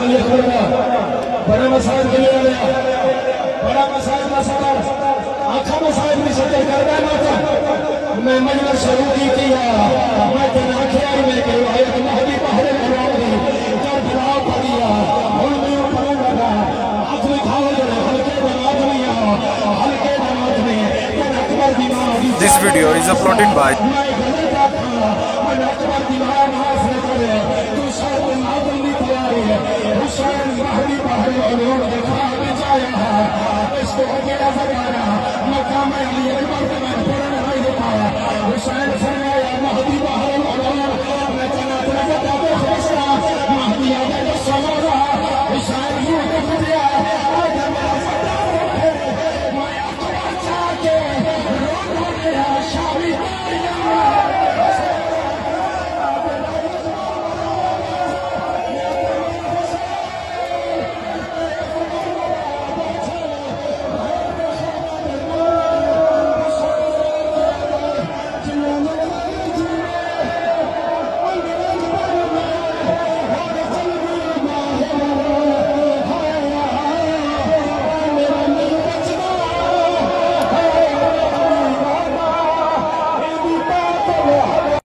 بڑا مسائل کے لیے آیا بڑا مسائل کا صدر آخا مسائل بھی صدر کر دے ماتا میں مجمع شروع کی کیا میں تنہا کیا میں کہ آیت مہدی پہلے قرآن دی کر بلاؤ پڑیا ہن میں پڑھوں لگا آج میں کھاؤ جڑے ہلکے دماغ میں ہلکے دماغ میں من اکبر دیوان This video is uploaded by من اکبر دیوان حاصل کرے تو شاید ناظم دی تیاری ہے حسین مہدی پہلے علوم دکھا میں جایا ہے اس کو اکیلا سکانا مقام علی اکبر کے میں پڑھنا نہیں پایا حسین